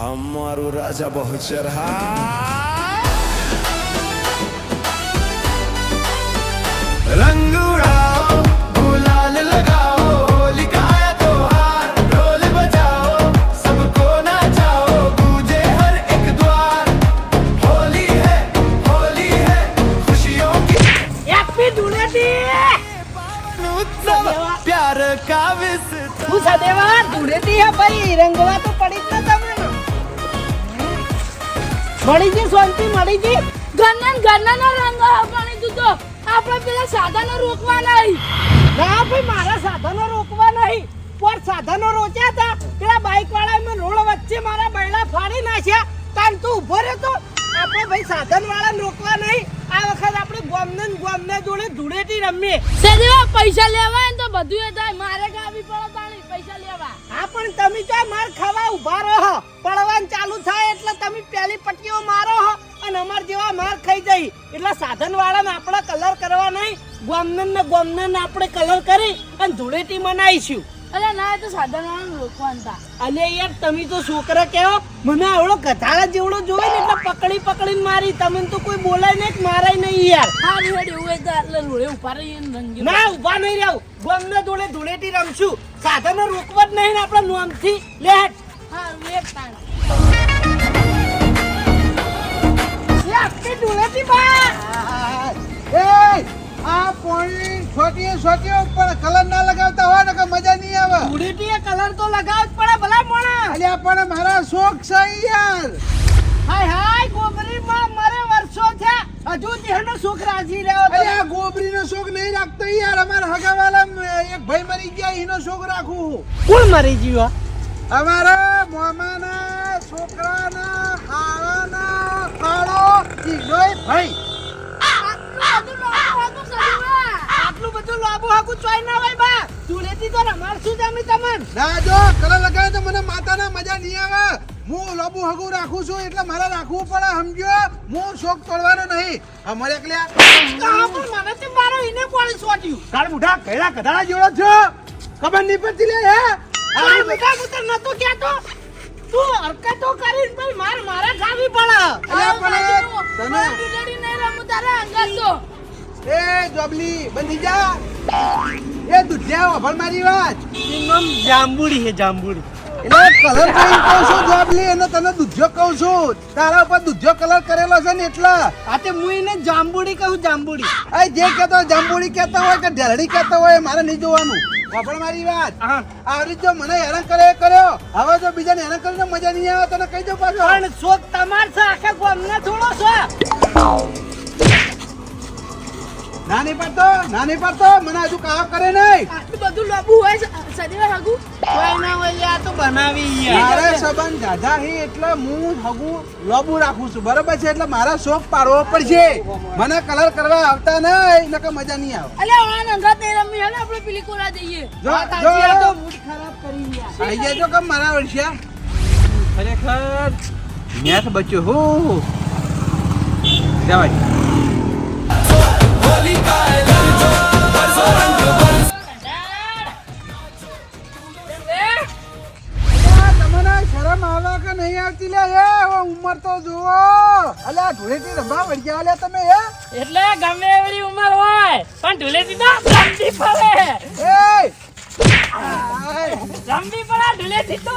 हमारू राजा बहुचर रंग उड़ाओ गुलाल लगाओ होली का आया त्योहार ढोल बजाओ सबको नाचाओ गूंजे हर एक द्वार होली है खुशियों की हैप्पी धूळेटी उत्सव प्यार का विस्तार હું સદેવા ધૂળેટી હે ભાઈ રંગવા તો પડી જ ન તમને મળી ગઈ શાંતિ મળી ગઈ ઘરના રંગ પાણી દીધો આપણે પેલા સાધનો રોકવા નહીં ના ભાઈ મારા સાધનો રોકવા નહીં પર સાધનો રોક્યા હતા પેલા બાઈક વાળા મેં રોડ વચ્ચે મારા બૈડા ફાડી નાખ્યા તાન તું ઉભો રહ્યો તો આપણે ભાઈ સાધન વાળાને રોકવા નહીં આ વખત આપણે ગોમને જોડે ધૂળેટી રમીએ સદેવા પૈસા લેવા ને તો બધું એ થાય મારે ગાવી પડે પાણી પૈસા લેવા હા પણ તમે ક્યાં માર ખાવા ઉભા રહો પડવાનું ચાલુ થાય એટલે તમે પેલી પટ્ટીઓ મારો હો અને અમાર જેવા માર ખાઈ જાય એટલે સાધન વાળાને આપણે કલર કરવા નહીં ગોમને આપણે કલર કરી અને ધૂળેટી મનાઈશું અરે ના તો સાધન વાળા રોકવાનું તા અલે યાર તમે તો છોકરા કેવો મને આવડો ગધાડા જેવડો જોવે ને એટલે પકડીને મારી તમે તો કોઈ બોલાય નહીં મારાય નહીં યાર હા રેડ એવું હોય તો એટલે રોડે ઉભા રહીએ ને રંગી ના ઉભા નહીં રહું ગોમને જોડે ધૂળેટી રમશું સાધનો રોકવા જ નહીં ને આપણે નોમથી લે હા રેડ તાણ આપણી ધૂળેટી બા આ પોણી છોટીઓ પણ કલર ના લગાવતા હોય ને કે મજા નહીં આવે ધૂળેટીએ કલર તો લગાવ જ પડે ભલા મોણા અલ્યા પણ મારા શોખ છે યાર હાય ગોબરીમાં મારે વર્ષો થયા હજુ તેનો સુખ રાજી રહ્યો તો અલ્યા ગોબરીનો શોખ નહીં રાખતો યાર અમારા હગાવાલા એક ભાઈ મરી ગયા એનો શોખ રાખું કોણ મરી ગયો અમારા મોમાના છોકરાના હાળાના હાળો ઈનોય ભાઈ આટલું બધું લાંબુ હાકું ચોઈ ના હોય બા ધૂળેટી તો રમાડશું જ અમે તમને ના જો કલર લગાવે તો મને માતાના મજા નહીં આવે હું લોબુ હગું રાખું છું એટલે મારે રાખવું પડે સમજો હું શોખ તોડવાનો નહીં અમારે એકલ્યા કહા પણ મને તે મારો એને કોણ સોટ્યું તાર મુઠા કઈડા કધાડા જેવડો છો ખબર નહીં પડતી લે હે આ બેટા પુત્ર નતો કેતો તું હરકતો કરીને ભાઈ મારા ખાવી પડે અલ્યા પણ તને ડુલેડી નહીં રમું તારા અંગત તો એ જોબલી બંધી જા એ દુધિયા વફળ મારી વાત નામ જાંબુડી હે જાંબુડી એટલે કલર કઈ કહું છું જોબલી એને તને દુધિયો કહું છું તારા ઉપર દુધિયો કલર કરેલો છે ને એટલે આ તે હું એને જાંબુડી કહું જાંબુડી આ જે કહેતો હોય જાંબુડી કહેતો હોય કે ઢેરડી કહેતો હોય મારે નહીં જોવાનું વફળ મારી વાત આવી જો મને હેરાન કર્યો હવે જો બીજાને હેરાન કરીને મજા નહીં આવે તને કહી દો પાછો પણ શોખ તમાર છે આખા ગામને થોડો છે નાની પડતો મને હજુ કામ કરે નહીં આટલું બધું લાંબુ હોય છે સદેવા હગું કોઈ ના હોય યાર તો બનાવી યાર મારે સંબંધ દાદા હી એટલે હું હગું લોબુ રાખું છું બરોબર છે એટલે મારા શોખ પાડવો પડશે મને કલર કરવા આવતા નહીં નકર મજા નહીં આવે અલે આ અંગત નહીં રમી હે ને આપણે પેલી કોરા જઈએ આ તો મૂડ ખરાબ કરી યાર આવી જાય તો કમ મારા વર્ષિયા ખરેખર મેથ બચ્યો હો જવાય होली का ऐलान जो बरसो रंग बरस તમને શરમ આવે કે નહીં આવતી લે એ ઉંમર તો જુઓ અલ્યા ધૂળેટી રમવા વળ્યા લે તમે એટલે ગમે એવી ઉંમર હોય પણ ધૂળેટી તો રમવી પડે એ રમવી પડે ધૂળેટી તો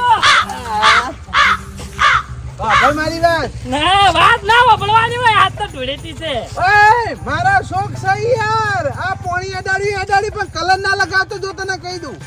ભાઈ મારી વાત ના વાત ના વપડવાની હોય આ તો ધૂળેટી છે ઓય મારા શોખ છે યાર આ પોણી અડાડી પણ કલર ના લગાવતો જો તને કહી દઉં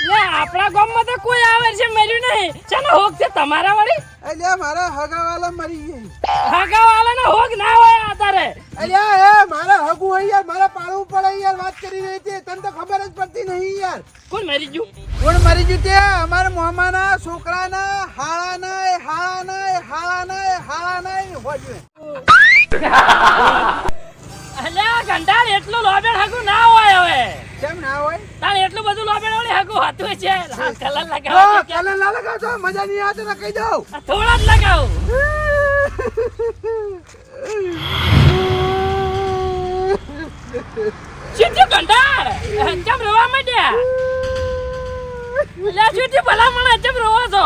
લે આપણા ગામમાં તો કોઈ આવે છે મર્યું નહીં ચાલો હોક છે તમારા વાળી અલ્યા મારા હગાવાલા મરી ગઈ હગાવાલાનો હોક ના હોય આધારે અલ્યા એ મારા હગું હોય યાર મારા પાળવું પડે યાર વાત કરી રહી છે તને તો ખબર જ પડતી નહીં યાર કોણ મરી ગયું કોણ મરી ગયું તે અમારા મોમાના છોકરાના હાળાના હોજવે અલ્યા ગંડાર એટલું લોબેડ હગું ના હોય હવે કેમ ના હોય તાણ એટલું બધું લોબેડ વાળી હગું હતું છે હા કલર જો લગાવો કલર ના લગાવતો મજા નહીં આવતો ને કહી દઉં થોડા જ લગાવો ચીટી ગંડાર ચમ રોવા માંડ્યા લે ચીટી ભલા મને ચમ રોવો છો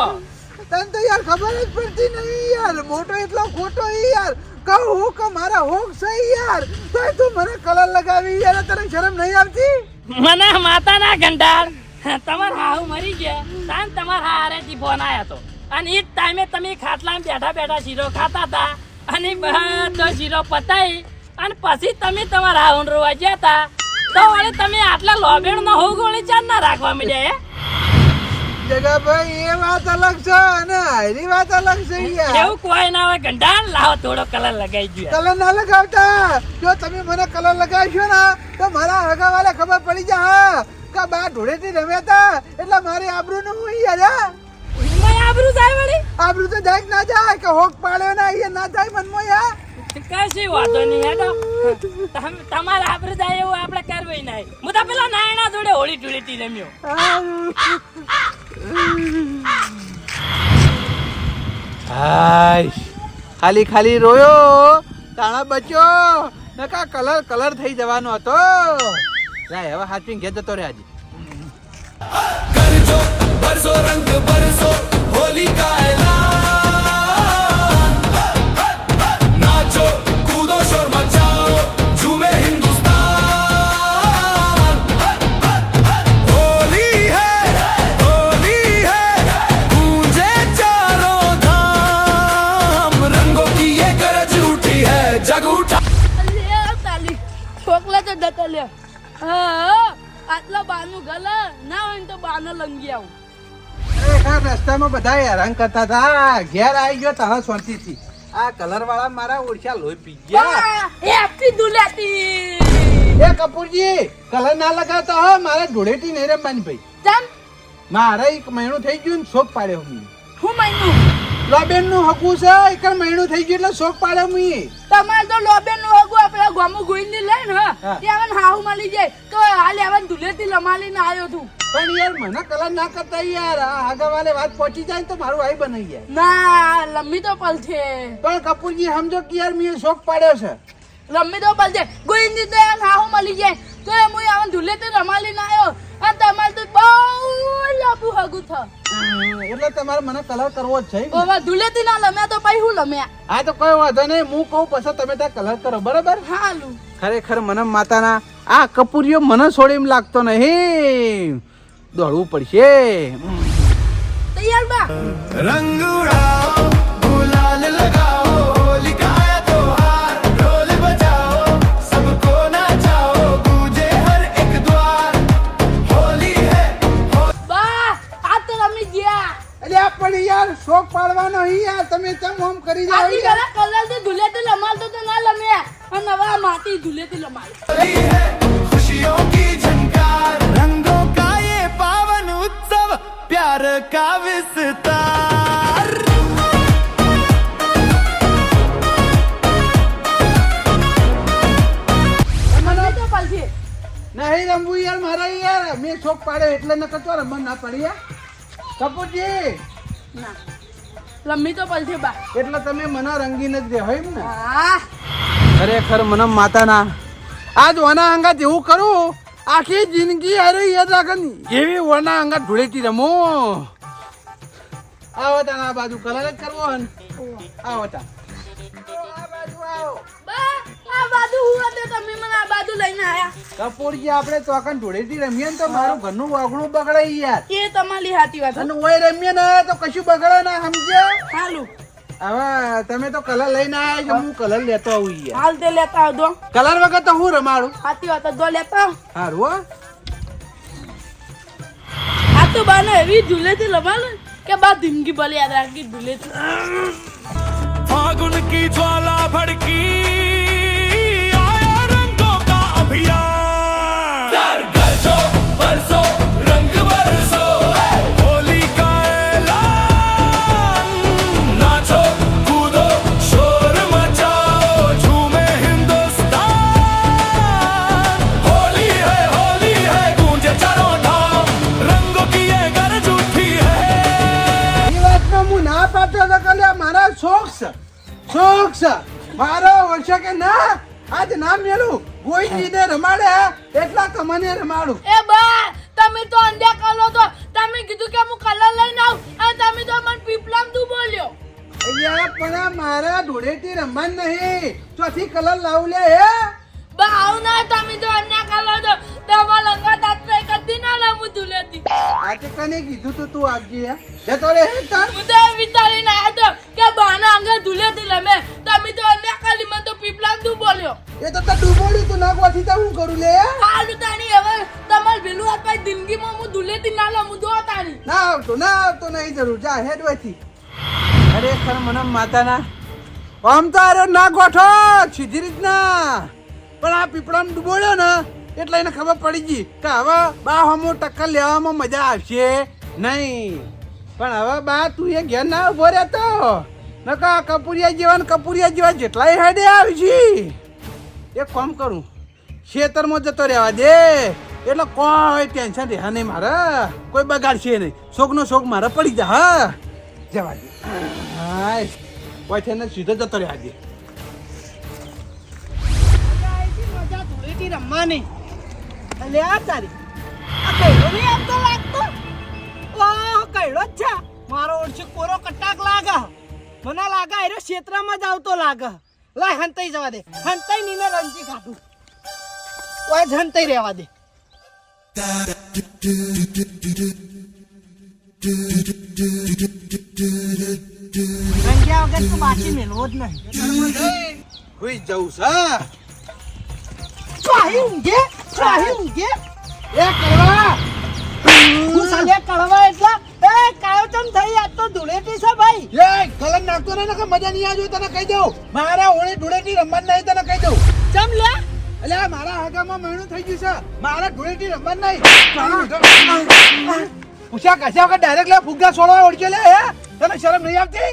તને તો યાર ખબર જ પડતી નહીં યાર મોટો એટલો ખોટો યાર કહું હું કે મારા હોક છે યાર તો તું મને કલર લગાવી યાર તને શરમ નહીં આવતી મને માતા ના ગંડાળ તમાર હાહુ મરી ગયા તાન તમાર હારેથી ફોન આયા તો અને એ જ ટાઈમે તમે ખાટલામાં બેઠા બેઠા શીરો ખાતા હતા અને બધો શીરો પતાઈ અને પછી તમે તમારા હાહુ રોવા ગયા હતા તો વળી તમે આટલા લોબેણ નો હોગ વળી ચાર ના રાખવા મળ્યા જગાભાઈ એ વાત અલગ છે અને એની વાત અલગ છે યાર એવું કોઈ ના હોય ગંડાળ લાવો થોડો કલર લગાઈ ગયો કલર ના લગાવતા જો તમે મને કલર લગાવશો ને તો મારા હગાવાલે ખબર પડી જાય કે બા ઢોળેથી રમ્યા હતા એટલે મારી આબરૂ નું હું યાર આબરૂ જાય વળી આબરૂ તો જાય કે ના જાય કે હોક પાડ્યો ના અહીંયા ના જાય મનમાં યાર કશી વાંધો નહીં હેડો તમારે આબરૂ જાય એવું આપણે કરવું નહીં હું તો પેલા નાયણા જોડે હોળી ધૂળેટી રમ્યો હાય ખાલી ખાલી રોયો તાણા બચ્યો નકા કલર થઈ જવાનો હતો લાય હવે હાથવી ઘેર જતો રે આજે कर जो बरसो रंग बरसो होली का ऐलान नाचो कूदो शोर मचाओ झूमे हिंदुस्तान होली है गूंजे चारों धाम रंगों की ये गरज उठी है जग उठा તાલી છોકલા તો જતો લ્યો હા આટલા બાનું ગલા ના હોય ને તો બાને લંગી આવું રસ્તામાં બધા હેરાન કરતા હતા ઘેર આવી ગયો તારા શાંતિથી આ કલર વાળા મારા ઓળખ્યા લોહી પી ગયા એ આપી દુલેતી એ કપૂરજી કલર ના લગાવતા હો મારે ઢોળેટી નહીં રમવાની ભાઈ ચમ મારે એક મહિનો થઈ ગયું ને શોખ પાડ્યો હું હું મહિનું લોબેન નું હકું છે એક મહિનો થઈ ગયો એટલે શોખ પાડ્યો હું તમારે તો લોબેન નું હગું આપડે ગોમુ ગોઈંદી લઈ ને હા. ત્યાં હાહુ મળી જાય તો હાલ આવન દુલેતી લમાલીને આવ્યો તું પણ યાર મને કલર ના કરતા યાર આ આગળવાલે વાત પહોંચી જાય ને તો મારું આઈ બની જાય ના લંબી તો પલ છે પણ કપૂરજી સમજો કે યાર મેં શોખ પાડ્યો છે લંબી તો પલ છે ગોઈંદી તો યાર હાહુ મળી જાય તો એ હું આવન દુલેતી લમાલીને આવ્યો અને તમારે તો બહુ લાંબુ હગું થ એટલે તમારે મને કલર કરવો જ છે ઓવા દુલેતી ના લમ્યા તો પછી હું લમ્યા હા તો કોઈ વાંધો નહીં હું કહું પછી તમે ત્યાં કલર કરો બરાબર હાલું ખરેખર મને માતાના આ કપૂરીઓ મને છોડી એમ લાગતો નહીં દોડવું પડશે તૈયાર બા रंग उड़ाओ गुलाल लगाओ होली का आया त्योहार ढोल बजाओ सबको नाचाओ गूंजे हर एक द्वार होली है બા આ તો રમી ગયા એટલે આ પણ યાર શોખ પાડવાનો અહીં યાર તમે કેમ આમ કરી જાવ આજી યાર ગલા કલર થી ધુલેતી લમાલતો તો ના લમ્યા અને નવા માટી ધુલેતી લમાલ होली है खुशियों की झनकार रंगों का ये पावन उत्सव प्यार का विस्तार મને તો પલથી નહીં રમવું યાર મારે યાર મેં શોખ પાડ્યો એટલે ન કરતો રમવા ના પડી યાર કપૂરજી ના લમ્મી તો પલથી બા એટલે તમે મને રંગીને જ દેવાય એમ ને હા ખરેખર મને માતાના આજ વના અંગાત એવું કરું આખી જિંદગી અરે યાદ રાખે ને એવી વના અંગાત ઢોળેતી રમો આવો તા આ બાજુ કલર જ કરવો હન આવો તા બા આ બાજુ હું હતો તમે મને આ બાજુ લઈને આયા કપૂરજી આપણે ચોકન ઢોળેતી રમીએ ને તો મારું ઘરનું વાગણું બગડે યાર એ તમારી હાથી વાત અને ઓય રમીએ ને તો કશું બગડે ના સમજ્યો હાલું હવે તમે તો કલર લઈને આવ્યા છો હું કલર લેતો આવું યાર હાલ તે લેતા આવજો કલર વગર તો હું રમાડું હાથી વાત જો લેતા આવ. હારું હો આ તો બાને એવી ઝૂલેથી લમાલ કે બા જિંદગી ભલે યાદ રાખી ઝૂલેથી फागुन की ज्वाला भड़की आया रंगों का अभियान गरजो बरसो रंग बरसो होली का ऐलान नाचो कूदो शोर मचाओ झूमे हिंदुस्तान होली है गूंजे चारों धाम रंगों की ये गरज उठी है એ વાતનો હું ના પાડતો તો કે લ્યા મારા શોખ છે મારો વર્ષો કે ના આજ ના મેલું ગોઈજીને રમાડે એટલા તમને રમાડું એ બા તમે તો અંધ્યા કાલો તો તમે કીધું કે હું કલર લઈને આવ અને તમે તો મને પીપલામ પણ આ મારા ધૂળેટી રમવાનું નહીં. ચોથી કલર લાવું લે હે. બા આવું ના તમે તો અન્ય કલર દો તમારા લંગા દાંત કદી ના લાવું ધૂલેતી. આ તે કને કીધું તું આવજે હે. જતો રે હે તાર. હું તો વિચારીને આવ્યો તો કે બાના અંગે ધૂલેતી રમે તમે તો અન્ય કાલી મને તો પીપલા તું બોલ્યો. એ તો તે ડૂબોડ્યું તું ના ગોઠી તો હું કરું લે. હાલું તાણી હવે તમાર વેલું આપા જિંદગીમાં હું ધૂલેતી ના લાવું દો તાણી. ના આવતો નહીં જરૂર. જા હેડ વથી. ખરેખર મને માતાના આમ તો અરે ના ગોઠો સીધી રીતના. પણ આ પીપળામાં ડૂબોડ્યો ને એટલે એને ખબર પડી ગઈ કે હવે બા હમો ટક્કર લેવામાં મજા આવશે નહીં. પણ હવે બા તું એ ઘેર ના ઉભો રહેતો નકા કપૂરિયા જેવા જેટલાય હેડે આવી છે. એક કામ કરું ખેતરમાં જતો રહેવા દે એટલે કોઈ ટેન્શન રહે નહીં મારે. કોઈ બગાડશે નહીં. શોખનો શોખ મારે પડી જા. હા જવા દે. હાય કોઈ થઈને સીધો જતો રહેવા દે. મજા ધૂળેટી રમવાની. અલે આ તારી આ કઈડો નહીં આપતો લાગતો. ઓહ કઈડો જ છે મારો ઓળખી કોરો કટાક લાગે. મને લાગે એરો ક્ષેત્રમાં જ આવતો લાગે. લાય હંતાઈ જવા દે. હંતાઈ નીને રંજી કાઢું. ઓય જ હંતાઈ રહેવા દે. રંગ્યા વગર તો બાકી મેળવો જ નહીં. હુઈ જવું છે. ચાહી ઊંઘે એ કરવા હું સાલે કળવા એટલા એ કાયો તમ થઈ આજ તો ધૂળેટી છે ભાઈ. એ કલર નાખતો ને કે મજા નહીં આવજો તને કહી દઉં. મારા ઓળી ધૂળેટી રમવાનું નહીં તને કહી દઉં. ચમ લે એટલે મારા હાગામાં મહિનું થઈ ગયું છે. મારા ધૂળેટી રમવાનું નહીં. પૂછ્યા કશા વખત ડાયરેક્ટ લે ફુગ્ગા છોડવા ઓળખે લે હે. તને શરમ નહીં આવતી?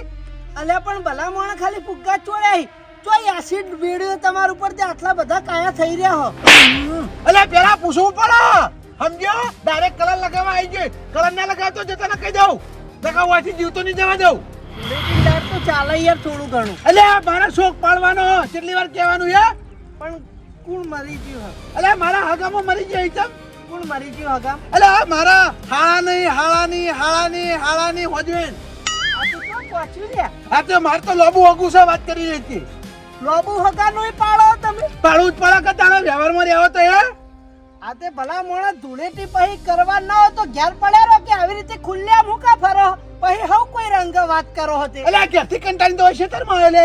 અલ્યા પણ ભલા મોણા ખાલી ફુગ્ગા ચોરાય ચોય એસિડ વેડ્યો તમારા ઉપર તે આટલા બધા કાયા થઈ રહ્યા હો. એટલે પેલા પૂછવું પડે. સમજો ડાયરેક્ટ કલર લગાવવા આવી ગયો. કલર ના લગાવતો જો તને કહી દઉં. લગાવવાથી જીવતો નહીં જવા દઉં. ધૂળેટી દાડ તો ચાલે યાર થોડું ઘણું. એટલે મારા શોખ પાડવાનો કેટલી વાર કહેવાનું હે. પણ કોણ મરી ગયું હે? એટલે મારા હાગામાં મરી જાય ચમ. કોણ મરી ગયું હગામ? એટલે મારા હાળાની હોજવેન. આ તો કેમ પહોંચ્યું લે? આ તો મારે તો લોબુ હગું છે વાત કરી રહી હતી. લોબુ હગાનોય પાડો તમે. પાડવું જ પડે કે તારા વ્યવહારમાં રહેવો તો હે. આ તે ભલા મોણા ધૂળેટી પછી કરવા ના હોય તો ઘેર પડ્યા રહો કે આવી રીતે ખુલ્લેઆમ હું કા ફરો પછી હવ કોઈ રંગ વાત કરો હતી. એટલે ઘેરથી કંટાળી તો હશે તાર માં એટલે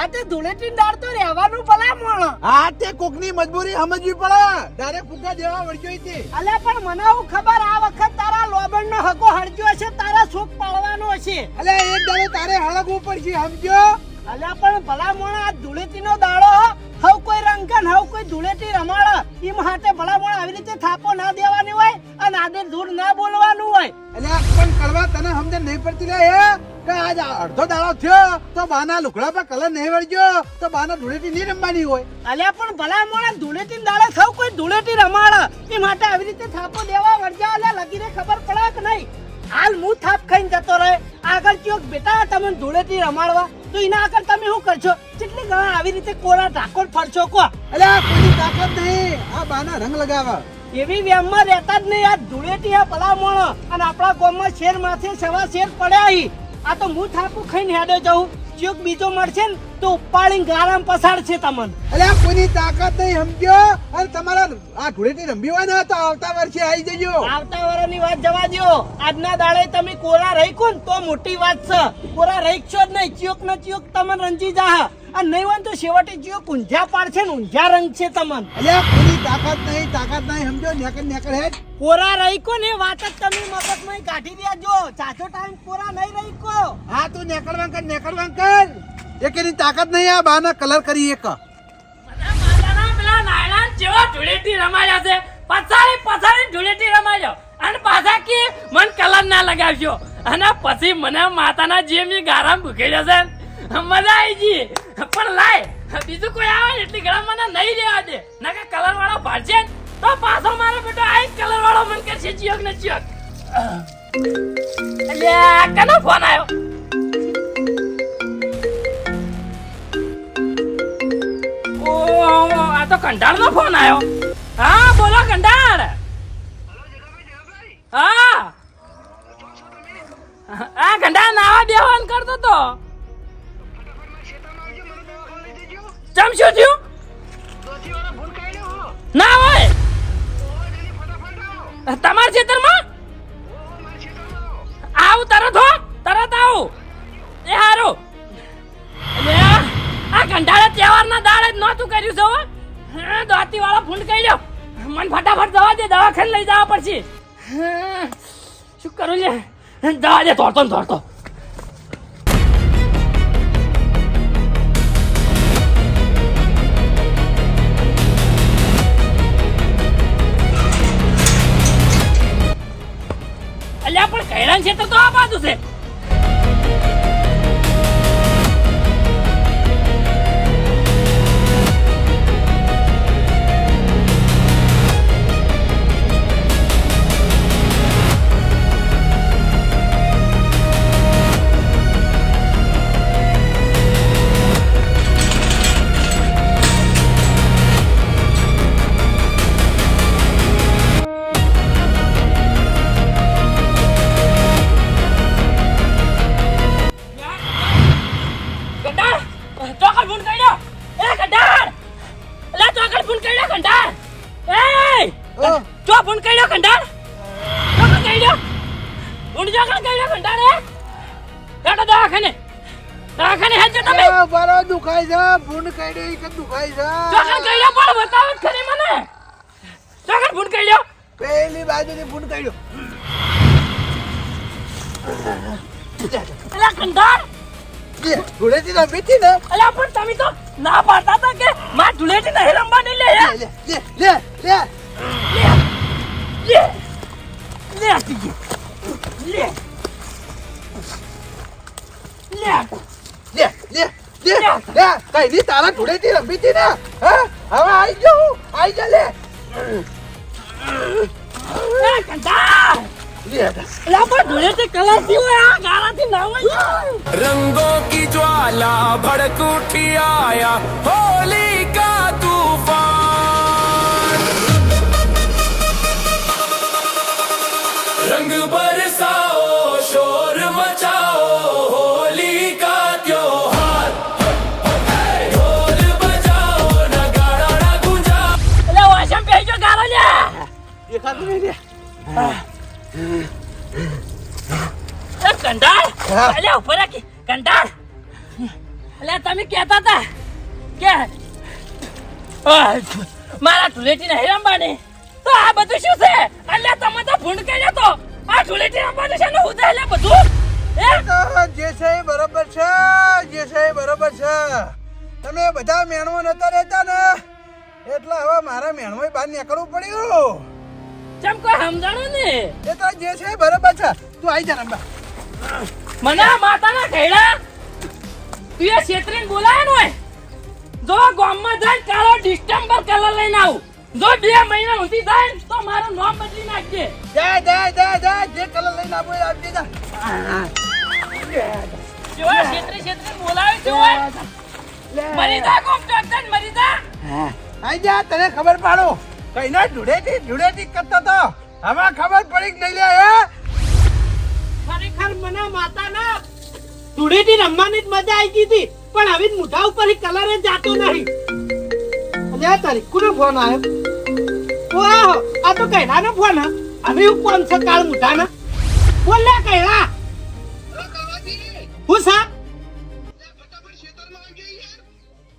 આ તે ધૂળેટી દાડ તો રહેવાનું ભલા મોણા. આ તે કોકની મજબૂરી સમજવી પડે. ડાયરેક્ટ ફુગ્ગા દેવા વળગ્યો હતી. અલ્યા પણ મને હું ખબર આ વખત તારા લોબણ નો હકો હળગ્યો હશે તારા સુખ પાડવાનો હશે. એટલે એક દાડો તારે હળગવું પડશે સમજો. અલ્યા પણ ભલા મોણા આ ધૂળેટી નો દાડો હવ કોઈ રંગન હવ કોઈ ધૂળેટી રમાડ એમ હાથે ભલા મોણા આવી રીતે થાપો ના દેવાની હોય અને આદર દૂર ના બોલવાનું હોય. એટલે પણ કરવા તને સમજણ નહીં પડતી લે હે કે આજ અડધો દાડો થયો તો બાના લુકડા પર કલર નહીં વળગ્યો તો બાના ધૂળેટી નહીં રમવાની હોય. અલ્યા પણ ભલા મોણા ધૂળેટી દાડે સૌ કોઈ ધૂળેટી રમાડ એ માટે આવી રીતે થાપો દેવા વળજા. અલ્યા લગીને ખબર પડે કે નહીં. હાલ હું થાપ ખાઈને જતો રહે આગળ ચોક બેટા તમે ધૂળેટી રમાડવા તો એના આગળ તમે શું કરશો? કેટલી ઘણા આવી રીતે કોરા ઢાકોર ફરશો કો? એટલે કોઈની તાકાત નહીં આ બાના રંગ લગાવવા. એવી વ્યામમાં રહેતા જ નહીં. આ ધૂળેટી આ ભલા મોણો અને આપણા ગામમાં શેર માથે સવા શેર પડ્યા હી. આ તો હું થાપું ખાઈને હેડે જઉં ચોક બીજો મળશે ને તો ઉપાડીને ગારામ પસાડશે તમને. એટલે કોઈની તાકાત નહીં સમજો. અને તમારા આ ધૂળેટી રમવી હોય ને તો આવતા વર્ષે આવી જજો. આવતા વર્ષની વાત જવા દો. આજના દાડે તમે કોરા રહી કો ને તો મોટી વાત છે. કોરા રહી છો જ નહીં. ચિયોક ને ચિયોક તમને રંજી જા અને નહીં હોય તો છેવટે ચિયોક ઊંઝા પાડશે ને ઊંઝા રંગ છે તમને. એટલે કોઈની તાકાત નહીં સમજો. નેકર હેડ કોરા રહી કો ને વાત જ તમે મગજમાં કાઢી દેજો. ચાચો ટાઈમ કોરા નહીં રહી કો. હા તું નેકળવાં કર. એકેની તાકાત નહીં આ બાના કલર કરી એક. માતાના પેલા નાયલા જેવા ધૂળેટી રમાડ્યા છે. પછાડી ધૂળેટી રમાડ્યો અને પાછા કે મન કલર ના લગાવજો અને પછી મને માતાના જે મેં ગારામ ભૂખેડ્યો છે મજા આવી ગઈ. પણ લાય બીજું કોઈ આવે ને એટલી ઘણા મને નહીં રહેવા દે. ના કે કલર વાળો ભાડશે તો પાછો મારો બેટો આ કલર વાળો મન કરશે ચિયોક ને ચિયોક. અલ્યા કનો ફોન આવ્યો? ઓહો આ તો કંટાળ નો ફોન આવ્યો. હા બોલો કંટાળ. હા આ કંટાળ નાવા બેહવાન કરતો તો. ચમ શું થયું ના હોય તમારા ખેતરમાં આવું તરત હો તરત આવું એ હારું આ કંટાળે તહેવારના દાડે જ નહોતું કર્યું છે હો દોતી વાળો ફૂંડ કહી દો મને ફટાફટ જવા દે દવાખાને લઈ જવા પડશે શું કરું લે જવા દે દોડતો ને દોડતો અલ્યા પણ કૈરાન ક્ષેત્ર તો આ બાજુ છે દુખાય છે ભૂંડ કાઢ્યો કે દુખાય છે પેલી બાજુથી ભૂંડ કાઢ્યો ધૂળેટી રમી હતી ને અલ્યા પણ તમે તો ના પાડતા હતા કે માં ધૂળેટી નહીં રમવાની લે લે લે લે કઈ ની તારા ધૂળેટી રમી હતી ને હા હવે આઈ ગયો આઈ જા લે रंगों की ज्वाला भड़क उठी आया होली का तूफान रंग बरसाओ शोर मचाओ होली का त्योहार ढोल बजाओ नगाड़ा ना गुंजाओ કંટાળ અલ્યા ઉપર રાખી કંટાળ અલ્યા તમે કહેતા હતા કે મારા ધૂળેટી નહીં રમવાની તો આ બધું શું છે અલ્યા તમે તો ભૂંડ કર્યો તો આ ધૂળેટી રમવાનું છે ને હું એટલે બધું જે છે એ બરોબર છે જે છે એ બરોબર છે તમે બધા મેણમાં નતા રહેતા ને એટલે હવે મારા મેણમાં બહાર નીકળવું પડ્યું ચમ કોઈ સમજાણું ને એ તો જે છે એ બરોબર છે તું આવી જા રંબા મને માતાના ઘેડા તું એ છેતરીને બોલાય ને હોય જો ગામમાં જાય કાળો ડિસ્ટેમ્બર કલર લઈને આવું જો 2 મહિના સુધી જાય ને તો મારું નામ બદલી નાખજે જા જે કલર લઈને આપો એ આપી દે જો છેતરી બોલાવે છે હોય મરી જા કોમ ચોકન મરી જા આઈ જા તને ખબર પાડો કઈ ના ઢુડેટી કરતો તો હવે ખબર પડી કે નહીં લે હે ખરેખર મને માતાના ધૂળેટી રમવાની જ મજા આવી ગઈ હતી પણ હવે મોઢા ઉપર કલર જ જાતો નહીં અલ્યા તારી કોનો ફોન આવ્યો ઓહો આ તો કૈલાનો ફોન હે હવે હું કોણ છે કાળ મોઢાના બોલ લે કૈલા હું સા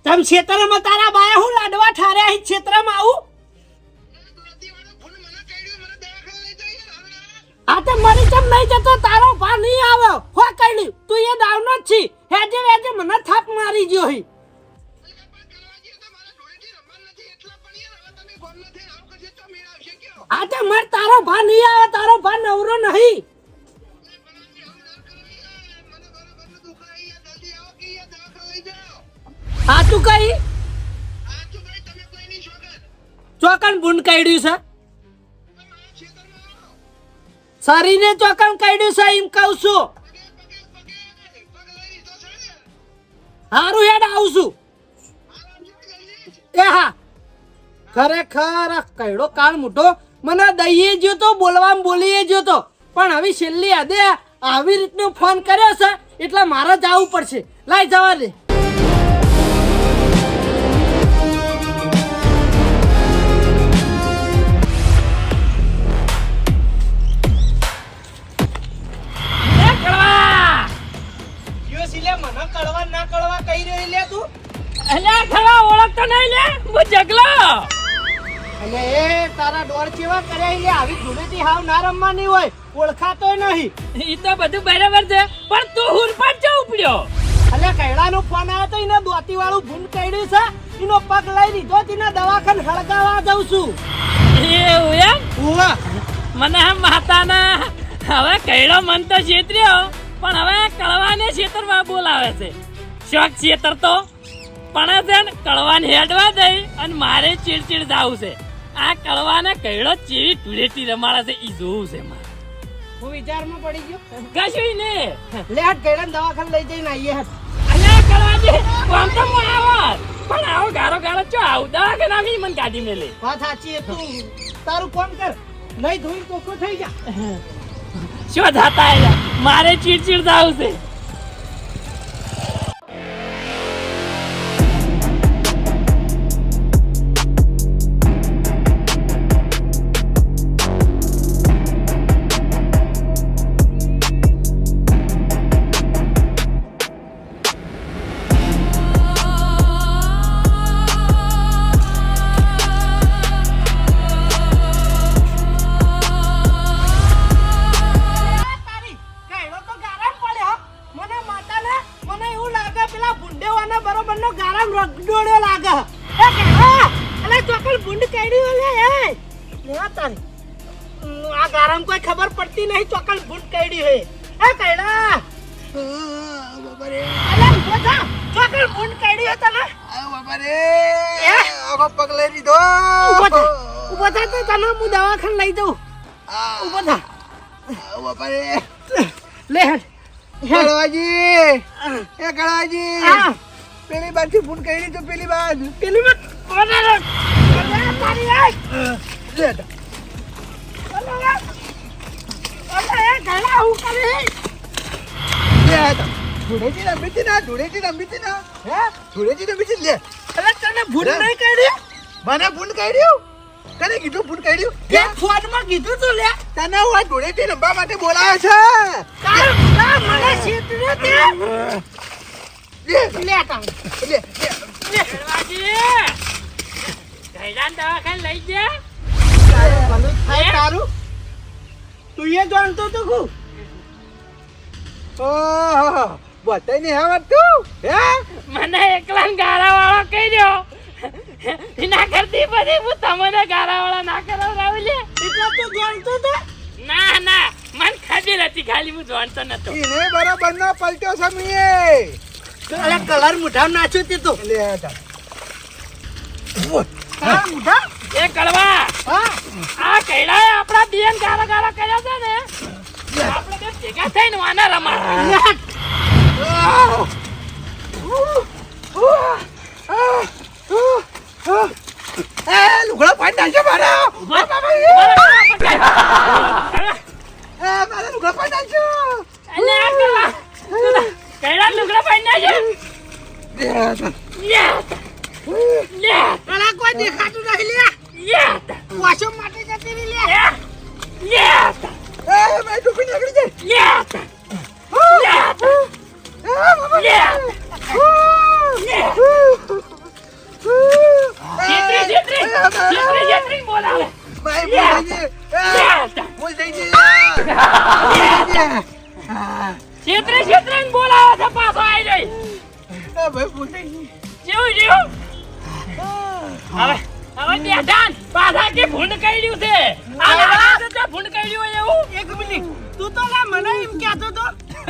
તમ ક્ષેત્રમાં તારા બાયા હું લાડવા ઠાર્યા હી ક્ષેત્રમાં આવું આ તો મરી ચમ નહીં જતો તારો ભા નહીં આવે હો કઈલી તું એ દાવનો જ છી હેજે વેજે મને થાપ મારી ગયો હી આ તો મર તારો ભા નહીં આવે તારો ભા નવરો નહીં આ તું કઈ ચોકન બુંડ કાઢ્યું છે શરીરે ચોકન કાઢ્યું છે એમ કહું છું હારું હેડ આવું છું એ હા ખરેખર કઈડો કાળ મોટો મને દઈએ જ્યો તો બોલવામાં બોલીએ જ્યો તો પણ હવે છેલ્લી હદે આવી રીતનો ફોન કર્યો છે એટલે મારે જવું પડશે લાઈ જવા દે કહી રહ્યો લે તું અલ્યા ખરા ઓળખતો નહીં લે હું જગલો અને એ તારા ડોર કેવા કર્યા લે આવી ધૂળેટી હાવ ના રમવાની હોય ઓળખાતો નહીં ઈ તો બધું બરાબર છે પણ તું હુર પર ચો ઉપડ્યો અલે કૈડાનો ફોન આવ્યો તો એને દોતી વાળું ભૂંડ કઈડ્યું છે એનો પગ લઈ લીધો તેને દવાખાને હળગાવા જઉં છું એવું એમ ઉવા મને આમ માતાના હવે કઈડો મન તો છેતર્યો પણ હવે કળવાને છેતરમાં બોલાવે છે શોખ છેતર તો પણ છે ને કળવાને હેડવા દઈ અને મારે ચીડચીડ જાવું છે આ કળવાને કઈડો ચેવી ટુલેટી રમાડે છે ઈ જોવું છે મારે હું વિચારમાં પડી ગયો કશું ને લે હાટ કૈડાને દવાખાને લઈ જઈને આવીએ હાટ અલ્યા કળવાજી કોમ તો હું આવત પણ આવો ગારો ગારો ચો આવું દવાખાને આવી મને કાઢી મેલે વાત સાચી તું તારું ફોન કર નહીં ધોઈ ચોખ્ખો થઈ જા શું થતા આયા મારે ચીડચીડ જાવું છે તારી કૈડો તો ગારામ પડ્યો મને માતાને મને એવું લાગે પેલા ભૂંડેવાના બરોબરનો ગારામ રગડોળ્યો લાગે એ કૈડા અલે ચોકલ ભૂંડ કઈડી ઓલે એ લેવા તારી આ ગારામ કોઈ ખબર પડતી નહીં ચોકલ ભૂંડ કઈડી હે એ કૈડા બાબા રે અલે ઉભો થા ચોકલ ભૂંડ કઈડી હે તને બાબા રે એ? આખો પગ લઈ લીધો ઉભો થા તો તને હું દવાખાને લઈ જાઉં ઉભો થા બાબા રે લે હેડ કળવાજી એ કળવાજી હા પેલી બાજુ ફૂટ કરી તો પેલી બાજુ પેલી મત કોને રે તારી આય લે અલે એ ગાલા હું કરે ધૂળેટી રમીતી ના ધૂળેટી રમીતી ના હે ધૂળેટી રમીતી લે અલે તને ભૂંડ નહીં કાઢી મને ફૂટ કાઢ્યું કને કીધું ફૂટ કાઢ્યું તે ફોનમાં કીધું તું લે તને હું આ ધૂળેટી રમવા માટે બોલાવે છે તાર મને સીતરે તે લે લે તાર લે કળવાજી કઈડાને દવાખાને લઈ જા ભલું થાય તારું તું એ જાણતો તો કુ ઓહો બતાઈ ને હે વાત તું હે મને એકલા ગારા વાળો કહી દો ના કરતી પછી હું તમને ગારા વાળા ના કરાવ લે એટલે તું જાણતો તો ના ના મન ખબર હતી ખાલી હું જાણતો નતો ઈને બરોબર નો પલટ્યો સમીએ અલે કલર મુઠા નાખ્યો તે તો લે તા કલર મુઠા એ કળવા હા આ કઈડાએ આપણા બેન ગારા ગારા કર્યા છે ને આપણે બે ભેગા થઈને વાના રમાડ એ લુગડા પાડી નાખ્યો મારા એ મારા લુગડા પાડી નાખ્યો અને આ કળવા કઈડા લુગડા પહેરી નાખે લે કલા કોઈ દેખાતું નહીં લે લે વાસો માટે જતી રહી લે લે એ મેં ટોપી નીકળી જાય બોલાવે ભાઈ બોલ થઈ ગઈ બોલાવે છે પાછો આવી જાય ભાઈ બોલ થઈ ગઈ જેવું જેવું હવે બેઠા પાછા કે ભૂંડ કઈડ્યું છે આ લાલા છે તે ભૂંડ કઈડ્યું હોય એવું એક મિનિટ તું તો લે મને એમ કહેતો તો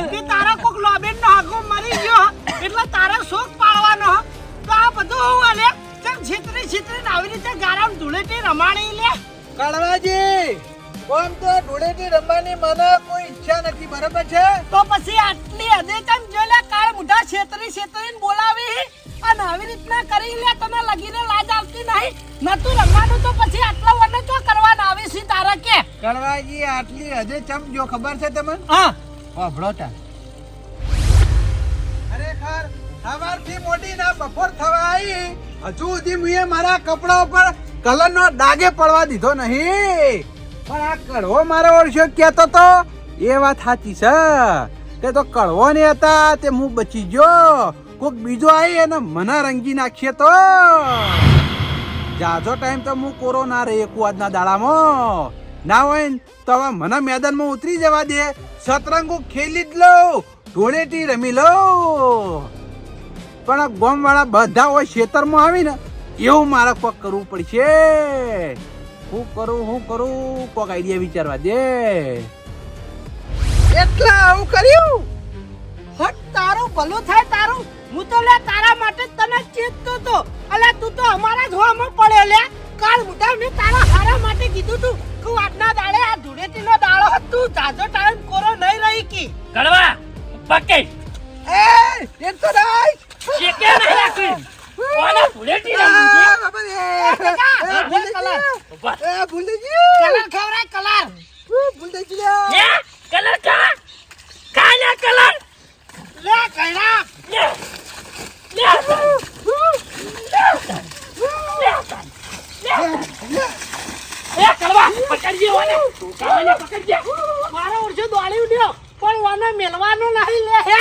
કે તારા કોક લોબેન નો હાગો મરી ગયો એટલે તારે શોક પાડવાનો તો આ બધું હું અલે ચમ છેતરી છેતરીને આવી રીતે ગારામ ધૂળેટી રમાણી લે કળવાજી ઓમ તો ધૂળેટી રમવાની મને કોઈ ઈચ્છા નથી બરાબર છે તો પછી આટલી હદે ચમ જો લે કાળ મુઢા છેતરીને બોલાવી અને આવી રીતના કરી લે તને લગીને લાજ આવતી નહીં નતું રમવાનું તો પછી આટલા વને ચો કરવાના આવી છે તારા કે કળવાજી આટલી હદે ચમ જો ખબર છે તમને હા વાભળો તા ખરેખર સવારથી મોડી ના બપોર થવા આવી હજુ સુધી મેં મારા કપડા ઉપર કલરનો ડાગે પડવા દીધો નહીં પણ આ કડવો મારો ઓળખ્યો કહેતો તો એ વાત સાચી છે તે તો કડવો ને હતા તે હું બચી ગયો કોક બીજો આવી અને મને રંગી નાખીએ તો જાજો ટાઈમ તો હું કોરો ના રહી એકું આજના દાડામાં ના હોય ને તો હવે મને મેદાનમાં ઉતરી જવા દે, શતરંગો ખેલી જ લઉં, ધૂળેટી રમી લઉં. પણ આ ગામ વાળા બધા હોય ખેતરમાં આવી ને એવું મારે કોક કરવું પડશે. હું કરું કોક આઈડિયા વિચારવા દે. એટલા આવું કર્યું હટ તારું ભલું થાય તારું. હું તો લે તારા માટે જ તને ચેતતો તો. અલે તું તો અમારા જ હોમાં પડ્યો લે. કાલ ઉઠા મેં તારા હારા માટે કીધું તું કે આજના દાડે આ ધૂળેટીનો દાડો તું જાજો ટાઈમ કોરો નહીં રહી કી કડવા પકે એ એક તો રાઈ શેકે નહીં રાખી કોને ભૂલેટી રમવું છે? ઉભા. ભૂલી ગયો કલર ખવરાય કલર. ભૂલી ગયો લે, કલર ખા ખા લે કલર લે કૈરા લે લે એ કડવા પકડજે ઓને કામને પકડજે મારો ઓરછો દોડી ઉડ્યો પણ ઓને મેલવાનો નહીં લે હે